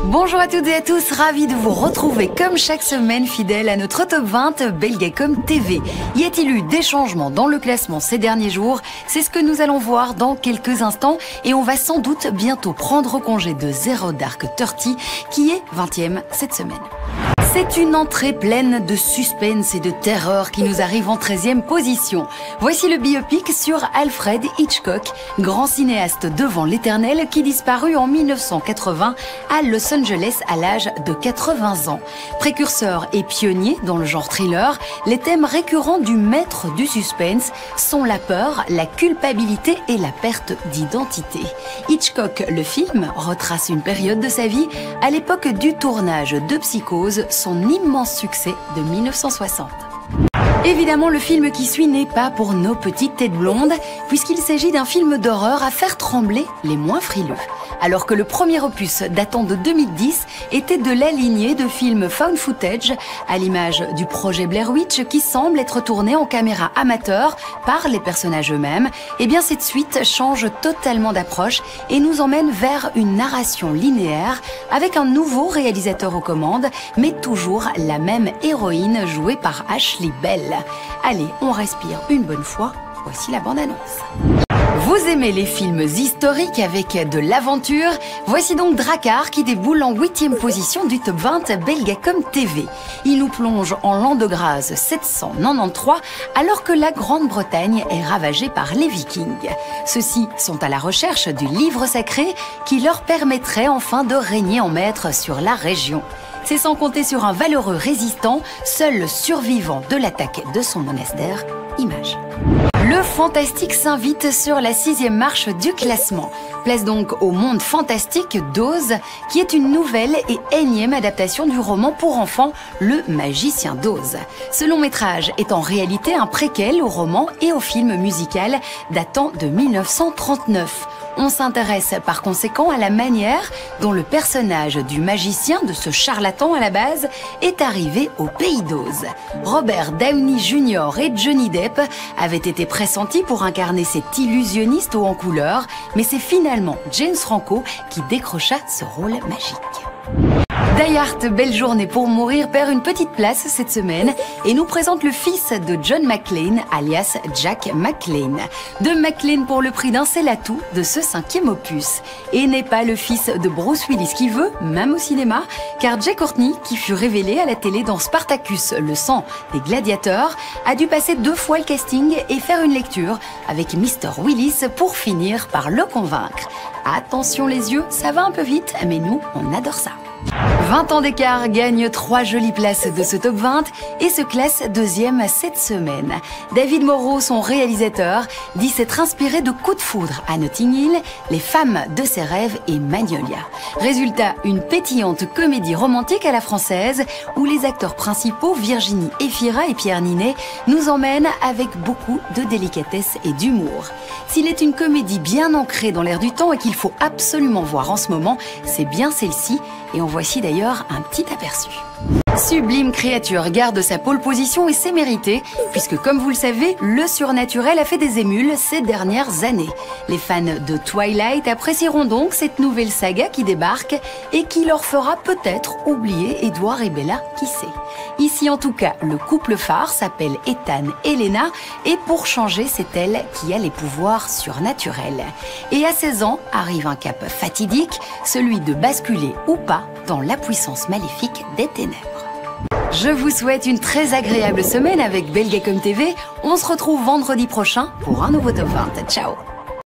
Bonjour à toutes et à tous, ravi de vous retrouver comme chaque semaine fidèle à notre top 20 Belgacom TV. Y a-t-il eu des changements dans le classement ces derniers jours? C'est ce que nous allons voir dans quelques instants et on va sans doute bientôt prendre congé de Zero Dark 30 qui est 20e cette semaine. C'est une entrée pleine de suspense et de terreur qui nous arrive en 13e position. Voici le biopic sur Alfred Hitchcock, grand cinéaste devant l'éternel qui disparut en 1980 à Los Angeles à l'âge de 80 ans. Précurseur et pionnier dans le genre thriller, les thèmes récurrents du maître du suspense sont la peur, la culpabilité et la perte d'identité. Hitchcock, le film, retrace une période de sa vie à l'époque du tournage de Psychose, son immense succès de 1960. Évidemment, le film qui suit n'est pas pour nos petites têtes blondes, puisqu'il s'agit d'un film d'horreur à faire trembler les moins frileux. Alors que le premier opus datant de 2010 était de la lignée de films found footage, à l'image du projet Blair Witch qui semble être tourné en caméra amateur par les personnages eux-mêmes, eh bien cette suite change totalement d'approche et nous emmène vers une narration linéaire avec un nouveau réalisateur aux commandes, mais toujours la même héroïne jouée par Ashley Bell. Allez, on respire une bonne fois, voici la bande-annonce. Vous aimez les films historiques avec de l'aventure? Voici donc Drakkar qui déboule en 8e position du top 20 Belgacom TV. Il nous plonge en l'an de grâce 793 alors que la Grande-Bretagne est ravagée par les Vikings. Ceux-ci sont à la recherche du livre sacré qui leur permettrait enfin de régner en maître sur la région. C'est sans compter sur un valeureux résistant, seul survivant de l'attaque de son monastère, Image. Le fantastique s'invite sur la 6e marche du classement. Place donc au monde fantastique d'Oz, qui est une nouvelle et énième adaptation du roman pour enfants Le Magicien d'Oz. Ce long métrage est en réalité un préquel au roman et au film musical datant de 1939. On s'intéresse par conséquent à la manière dont le personnage du magicien, de ce charlatan à la base, est arrivé au pays d'Oz. Robert Downey Jr. et Johnny Depp avaient été pressentis pour incarner cet illusionniste haut en couleur, mais c'est finalement James Franco qui décrocha ce rôle magique. Die Hard, Belle journée pour mourir perd une petite place cette semaine et nous présente le fils de John McClane, alias Jack McClane. De McClane pour le prix d'un seul atout de ce 5e opus. Et n'est pas le fils de Bruce Willis qui veut, même au cinéma, car Jay Courtney, qui fut révélé à la télé dans Spartacus, le sang des gladiateurs, a dû passer 2 fois le casting et faire une lecture avec Mr. Willis pour finir par le convaincre. Attention les yeux, ça va un peu vite, mais nous, on adore ça. 20 ans d'écart gagne 3 jolies places de ce top 20 et se classe 2e cette semaine. David Moreau, son réalisateur, dit s'être inspiré de Coup de foudre à Notting Hill, Les femmes de ses rêves et Magnolia. Résultat, une pétillante comédie romantique à la française où les acteurs principaux, Virginie Efira et Pierre Ninet, nous emmènent avec beaucoup de délicatesse et d'humour. S'il est une comédie bien ancrée dans l'air du temps et qu'il faut absolument voir en ce moment, c'est bien celle-ci et en voici d'ailleurs un petit aperçu. Sublime créature garde sa pole position et c'est mérité, puisque comme vous le savez, le surnaturel a fait des émules ces dernières années. Les fans de Twilight apprécieront donc cette nouvelle saga qui débarque et qui leur fera peut-être oublier Edward et Bella, qui sait. Ici en tout cas, le couple phare s'appelle Ethan et Lena et pour changer, c'est elle qui a les pouvoirs surnaturels. Et à 16 ans, arrive un cap fatidique, celui de basculer ou pas dans la puissance maléfique des ténèbres. Je vous souhaite une très agréable semaine avec Belgacom TV. On se retrouve vendredi prochain pour un nouveau top 20. Ciao!